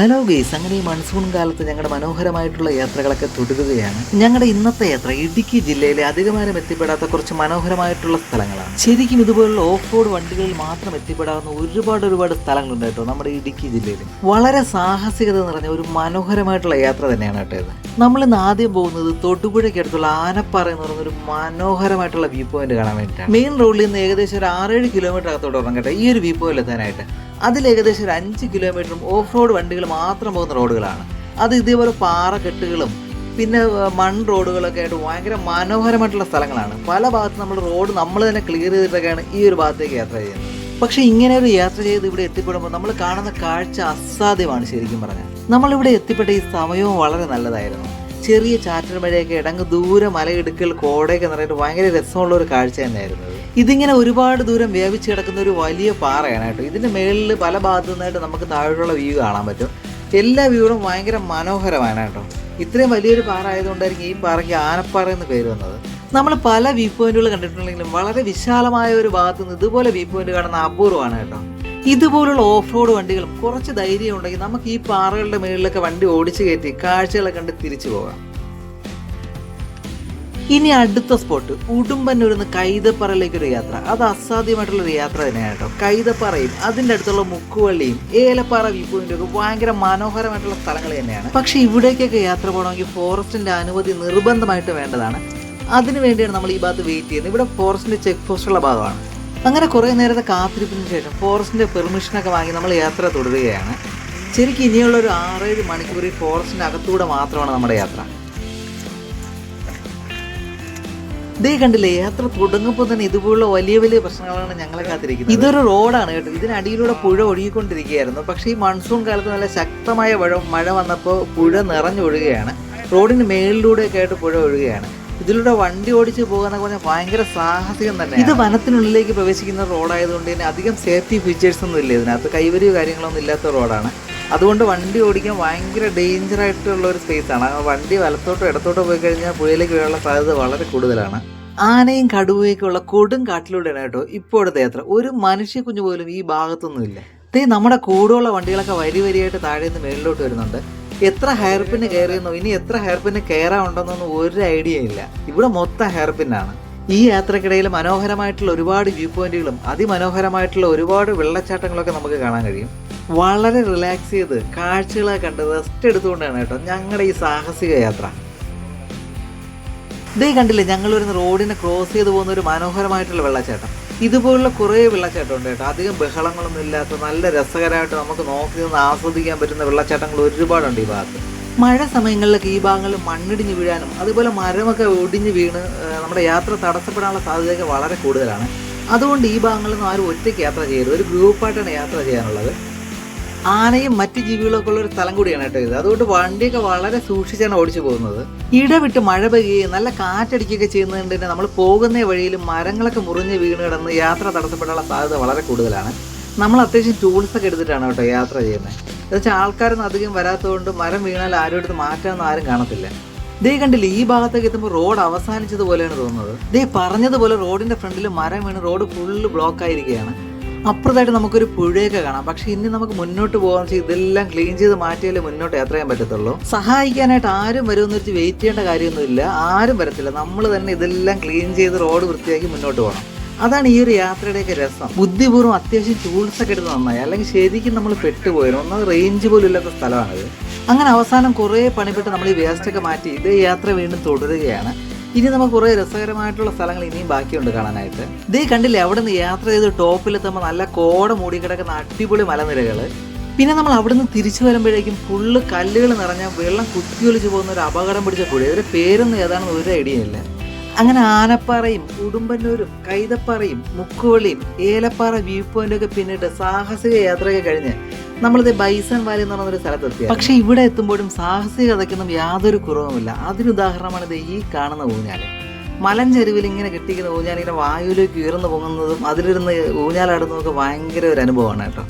Hello guys, അങ്ങനെ ഈ monsoon കാലത്ത് ഞങ്ങളുടെ മനോഹരമായിട്ടുള്ള യാത്രകളൊക്കെ തുടരുകയാണ്. ഞങ്ങളുടെ ഇന്നത്തെ യാത്ര ഇടുക്കി ജില്ലയിലെ അധികമാരും എത്തിപ്പെടാത്ത കുറച്ച് മനോഹരമായിട്ടുള്ള സ്ഥലങ്ങളാണ്. ശരിക്കും ഇതുപോലുള്ള ഓഫ് റോഡ് വണ്ടികളിൽ മാത്രം എത്തിപ്പെടാവുന്ന ഒരുപാട് സ്ഥലങ്ങളുണ്ട് കേട്ടോ നമ്മുടെ ഇടുക്കി ജില്ലയിൽ. വളരെ സാഹസികത നിറഞ്ഞ ഒരു മനോഹരമായിട്ടുള്ള യാത്ര തന്നെയാണ് കേട്ടോ ഇത്. നമ്മൾ ഇന്ന് ആദ്യം പോകുന്നത് തൊടുപുഴയ്ക്കടുത്തുള്ള ആനപ്പാറ എന്ന് പറയുന്ന ഒരു മനോഹരമായിട്ടുള്ള വ്യൂ പോയിന്റ് കാണാൻ വേണ്ടിയിട്ടാണ്. മെയിൻ റോഡിൽ നിന്ന് ഏകദേശം ഒരു 6-7 കിലോമീറ്റർ അകത്തോട്ട് വരണം കേട്ടോ ഈ ഒരു വ്യൂ പോയിന്റ് എത്താനായിട്ട്. അതിൽ ഏകദേശം ഒരു 5 കിലോമീറ്ററും ഓഫ് റോഡ് വണ്ടികൾ മാത്രം പോകുന്ന റോഡുകളാണ്. അത് ഇതേപോലെ പാറക്കെട്ടുകളും പിന്നെ മൺ റോഡുകളൊക്കെ ആയിട്ട് ഭയങ്കര മനോഹരമായിട്ടുള്ള സ്ഥലങ്ങളാണ്. പല ഭാഗത്ത് നമ്മൾ തന്നെ ക്ലിയർ ചെയ്തിട്ടൊക്കെയാണ് ഈ ഒരു ഭാഗത്തേക്ക് യാത്ര ചെയ്യുന്നത്. പക്ഷേ ഇങ്ങനെ ഒരു യാത്ര ചെയ്ത് ഇവിടെ എത്തിപ്പെടുമ്പോൾ നമ്മൾ കാണുന്ന കാഴ്ച അസാധ്യമാണ്. ശരിക്കും പറഞ്ഞാൽ നമ്മളിവിടെ എത്തിപ്പെട്ട ഈ സമയവും വളരെ നല്ലതായിരുന്നു. ചെറിയ ചാറ്റൽ മഴയൊക്കെ ഇടങ്ങ് ദൂരെ മലയിടുക്കൽ കോടയൊക്കെ നിറയിട്ട് ഭയങ്കര രസമുള്ള ഒരു കാഴ്ച തന്നെയായിരുന്നു. ഇതിങ്ങനെ ഒരുപാട് ദൂരം വ്യാപിച്ച് കിടക്കുന്ന ഒരു വലിയ പാറയാണ് കേട്ടോ. ഇതിൻ്റെ മേളിൽ പല ഭാഗത്തു നിന്നായിട്ട് നമുക്ക് താഴെയുള്ള വ്യൂ കാണാൻ പറ്റും. എല്ലാ വ്യൂകളും ഭയങ്കര മനോഹരമാണ് കേട്ടോ. ഇത്രയും വലിയൊരു പാറ ആയതുകൊണ്ടായിരിക്കും ഈ പാറയ്ക്ക് ആനപ്പാറ എന്ന് പേര് വന്നത്. നമ്മൾ പല വ്യൂ പോയിന്റുകൾ കണ്ടിട്ടുണ്ടെങ്കിലും വളരെ വിശാലമായ ഒരു ഭാഗത്ത് നിന്ന് ഇതുപോലെ വ്യൂ പോയിന്റ് കാണുന്ന അപൂർവമാണ് കേട്ടോ. ഇതുപോലുള്ള ഓഫ് റോഡ് വണ്ടികളും കുറച്ച് ധൈര്യം ഉണ്ടെങ്കിൽ നമുക്ക് ഈ പാറകളുടെ മേളിലൊക്കെ വണ്ടി ഓടിച്ചു കയറ്റി കാഴ്ചകളെ കണ്ട് തിരിച്ചു പോകാം. ഇനി അടുത്ത സ്പോട്ട് ഉടുമ്പന്നൂരിൽ നിന്ന് കൈതപ്പാറയിലേക്കൊരു യാത്ര. അത് അസാധ്യമായിട്ടുള്ളൊരു യാത്ര തന്നെയാണ് കേട്ടോ. കൈതപ്പാറയും അതിൻ്റെ അടുത്തുള്ള മുക്കുവള്ളിയും ഏലപ്പാറ വ്യൂ പോയിന്റും ഒക്കെ ഭയങ്കര മനോഹരമായിട്ടുള്ള സ്ഥലങ്ങൾ തന്നെയാണ്. പക്ഷേ ഇവിടേക്കൊക്കെ യാത്ര പോകണമെങ്കിൽ ഫോറസ്റ്റിൻ്റെ അനുമതി നിർബന്ധമായിട്ട് വേണ്ടതാണ്. അതിനു വേണ്ടിയാണ് നമ്മൾ ഈ ഭാഗത്ത് വെയിറ്റ് ചെയ്യുന്നത്. ഇവിടെ ഫോറസ്റ്റിൻ്റെ ചെക്ക് പോസ്റ്റുള്ള ഭാഗമാണ്. അങ്ങനെ കുറേ നേരത്തെ കാത്തിരിപ്പിന് ശേഷം ഫോറസ്റ്റിൻ്റെ പെർമിഷനൊക്കെ വാങ്ങി നമ്മൾ യാത്ര തുടരുകയാണ്. ശരിക്കും ഇനിയുള്ള ഒരു 6-7 മണിക്കൂർ ഈ ഫോറസ്റ്റിൻ്റെ അകത്തൂടെ മാത്രമാണ് നമ്മുടെ യാത്ര. ഇതേ കണ്ടില്ലേ, യാത്ര തുടങ്ങുമ്പോൾ തന്നെ ഇതുപോലുള്ള വലിയ പ്രശ്നങ്ങളാണ് ഞങ്ങളെ കാത്തിരിക്കുന്നത്. ഇതൊരു റോഡാണ് കേട്ടോ. ഇതിനടിയിലൂടെ പുഴ ഒഴുകിക്കൊണ്ടിരിക്കുകയായിരുന്നു. പക്ഷേ ഈ മൺസൂൺ കാലത്ത് നല്ല ശക്തമായ മഴ വന്നപ്പോൾ പുഴ നിറഞ്ഞൊഴുകയാണ്. റോഡിന് മേളിലൂടെയൊക്കെ ആയിട്ട് പുഴ ഒഴുകുകയാണ്. ഇതിലൂടെ വണ്ടി ഓടിച്ച് പോകുന്ന പറഞ്ഞാൽ ഭയങ്കര സാഹസികം തന്നെ. ഇത് വനത്തിനുള്ളിലേക്ക് പ്രവേശിക്കുന്ന റോഡായതുകൊണ്ട് തന്നെ അധികം സേഫ്റ്റി ഫീച്ചേഴ്സ് ഒന്നും ഇല്ല ഇതിനകത്ത്. കൈവരിയോ കാര്യങ്ങളൊന്നും ഇല്ലാത്ത റോഡാണ്. അതുകൊണ്ട് വണ്ടി ഓടിക്കാൻ ഭയങ്കര ഡേഞ്ചർ ആയിട്ടുള്ള ഒരു സ്പേസാണ്. വണ്ടി വലത്തോട്ടോ ഇടത്തോട്ടോ പോയി കഴിഞ്ഞാൽ പുഴയിലേക്ക് വീഴാനുള്ള സാധ്യത വളരെ കൂടുതലാണ്. ആനയും കടുവയൊക്കെയുള്ള കൊടും കാട്ടിലൂടെയാണ് കേട്ടോ ഇപ്പോഴത്തെ യാത്ര. ഒരു മനുഷ്യ കുഞ്ഞു പോലും ഈ ഭാഗത്തൊന്നുമില്ല. നമ്മുടെ കൂടുള്ള വണ്ടികളൊക്കെ വരിയായിട്ട് താഴെ നിന്ന് മേളിലോട്ട് വരുന്നുണ്ട്. എത്ര ഹെയർ പിന്ന് കയറിയെന്നോ ഇനി എത്ര ഹെയർ പിന്ന് കയറാനുണ്ടെന്നൊന്നും ഒരു ഐഡിയ ഇല്ല. ഇവിടെ മൊത്തം ഹെയർ പിന്നാണ്. ഈ യാത്രക്കിടയിൽ മനോഹരമായിട്ടുള്ള ഒരുപാട് വ്യൂ പോയിന്റുകളും അതിമനോഹരമായിട്ടുള്ള ഒരുപാട് വെള്ളച്ചാട്ടങ്ങളൊക്കെ നമുക്ക് കാണാൻ കഴിയും. വളരെ റിലാക്സ് ചെയ്ത് കാഴ്ചകളെ കണ്ട് റെസ്റ്റ് എടുത്തുകൊണ്ടാണ് കേട്ടോ ഞങ്ങളുടെ ഈ സാഹസിക യാത്ര. ഇതേ കണ്ടില്ലേ, ഞങ്ങൾ വരുന്ന റോഡിനെ ക്രോസ് ചെയ്ത് പോകുന്ന ഒരു മനോഹരമായിട്ടുള്ള വെള്ളച്ചാട്ടം. ഇതുപോലുള്ള കുറേ വെള്ളച്ചാട്ടം ഉണ്ട് കേട്ടോ. അധികം ബഹളങ്ങളൊന്നും ഇല്ലാത്ത നല്ല രസകരമായിട്ട് നമുക്ക് നോക്കി നിന്ന് ആസ്വദിക്കാൻ പറ്റുന്ന വെള്ളച്ചാട്ടങ്ങൾ ഒരുപാടുണ്ട് ഈ ഭാഗത്ത്. മഴ സമയങ്ങളിലൊക്കെ ഈ ഭാഗങ്ങളിൽ മണ്ണിടിഞ്ഞ് വീഴാനും അതുപോലെ മരമൊക്കെ ഒടിഞ്ഞ് വീണ് നമ്മുടെ യാത്ര തടസ്സപ്പെടാനുള്ള സാധ്യതയൊക്കെ വളരെ കൂടുതലാണ്. അതുകൊണ്ട് ഈ ഭാഗങ്ങളിൽ നിന്ന് ആരും ഒറ്റയ്ക്ക് യാത്ര ചെയ്യരുത്. ഒരു ഗ്രൂപ്പായിട്ടാണ് യാത്ര ചെയ്യാനുള്ളത്. ആനയും മറ്റ് ജീവികളൊക്കെ ഉള്ള ഒരു സ്ഥലം കൂടിയാണ് കേട്ടോ ഇത്. അതുകൊണ്ട് വണ്ടിയൊക്കെ വളരെ സൂക്ഷിച്ചാണ് ഓടിച്ചു പോകുന്നത്. ഇടവിട്ട് മഴ പെയ്യുകയും നല്ല കാറ്റടിക്കുകയൊക്കെ ചെയ്യുന്നതുകൊണ്ട് തന്നെ നമ്മൾ പോകുന്ന വഴിയിൽ മരങ്ങളൊക്കെ മുറിഞ്ഞ് വീണ് കിടന്ന് യാത്ര തടസ്സപ്പെടാനുള്ള സാധ്യത വളരെ കൂടുതലാണ്. നമ്മൾ അത്യാവശ്യം ടൂൾസൊക്കെ എടുത്തിട്ടാണ് കേട്ടോ യാത്ര ചെയ്യുന്നത്. എന്ന് വെച്ചാൽ ആൾക്കാരൊന്നും അധികം വരാത്തതുകൊണ്ട് മരം വീണാൽ ആരും എടുത്ത് മാറ്റാനൊന്നും ആരും കാണത്തില്ല. ദേ കണ്ടില്ലേ, ഈ ഭാഗത്തേക്ക് എത്തുമ്പോൾ റോഡ് അവസാനിച്ചതുപോലെയാണ് തോന്നുന്നത്. ദേ പറഞ്ഞതുപോലെ റോഡിൻ്റെ ഫ്രണ്ടിൽ മരം വീണ് റോഡ് ഫുള്ള് ബ്ലോക്ക് ആയിരിക്കുകയാണ്. അപ്പുറത്തായിട്ട് നമുക്കൊരു പുഴയൊക്കെ കാണാം. പക്ഷെ ഇനി നമുക്ക് മുന്നോട്ട് പോകാൻ വെച്ചാൽ ഇതെല്ലാം ക്ലീൻ ചെയ്ത് മാറ്റിയാലേ മുന്നോട്ട് യാത്ര ചെയ്യാൻ പറ്റത്തുള്ളൂ. സഹായിക്കാനായിട്ട് ആരും വരുമെന്ന് വെച്ച് വെയിറ്റ് ചെയ്യേണ്ട കാര്യമൊന്നുമില്ല. ആരും വരത്തില്ല. നമ്മൾ തന്നെ ഇതെല്ലാം ക്ലീൻ ചെയ്ത് റോഡ് വൃത്തിയാക്കി മുന്നോട്ട് പോകണം. അതാണ് ഈ ഒരു യാത്രയുടെയൊക്കെ രസം. ബുദ്ധിപൂർവ്വം അത്യാവശ്യം ടൂൾസൊക്കെ എടുത്ത് നന്നായി, അല്ലെങ്കിൽ ശരിക്കും നമ്മൾ പെട്ടുപോയിരുന്നു. ഒന്നത് റേഞ്ച് പോലും ഇല്ലാത്ത സ്ഥലമാണിത്. അങ്ങനെ അവസാനം കുറേ പണിപ്പെട്ട് നമ്മൾ ഈ വേസ്റ്റൊക്കെ മാറ്റി ഇത് യാത്ര വീണ്ടും തുടരുകയാണ്. ഇനി നമുക്ക് കുറേ രസകരമായിട്ടുള്ള സ്ഥലങ്ങൾ ഇനിയും ബാക്കിയുണ്ട് കാണാനായിട്ട്. ഇതേ കണ്ടില്ലേ, അവിടെ നിന്ന് യാത്ര ചെയ്ത് ടോപ്പിലെത്തുമ്പോൾ നല്ല കോട മൂടിക്കിടക്കുന്ന അടിപൊളി മലനിരകൾ. പിന്നെ നമ്മൾ അവിടെ നിന്ന് തിരിച്ചു വരുമ്പോഴേക്കും ഫുള്ള് കല്ലുകൾ നിറഞ്ഞ വെള്ളം കുത്തിയൊലിച്ച് പോകുന്ന ഒരു അപകടം പിടിച്ച പുഴ. ഇതിൻ്റെ പേരൊന്നും ഏതാണെന്ന് ഒരു ഐഡിയ ഇല്ല. അങ്ങനെ ആനപ്പാറയും ഉടുമ്പന്നൂരും കൈതപ്പാറയും മുക്കുവള്ളിയും ഏലപ്പാറ വ്യൂ പോയിന്റൊക്കെ പിന്നിട്ട് സാഹസിക യാത്രയൊക്കെ കഴിഞ്ഞ് നമ്മളിത് ബൈസൺ വാലി എന്ന് പറഞ്ഞൊരു സ്ഥലത്തെത്തി. പക്ഷെ ഇവിടെ എത്തുമ്പോഴും സാഹസികതയ്ക്കൊന്നും യാതൊരു കുറവുമില്ല. അതിനുദാഹരണമാണ് ഇത് ഈ കാണുന്ന ഊഞ്ഞാൽ. മലഞ്ചെരുവിൽ ഇങ്ങനെ കെട്ടിക്കുന്ന ഊഞ്ഞാൽ ഇങ്ങനെ വായുവിലേക്ക് ഉയർന്നു പോകുന്നതും അതിലിരുന്ന് ഊഞ്ഞാലാടുന്നതൊക്കെ ഭയങ്കര ഒരു അനുഭവമാണ് കേട്ടോ.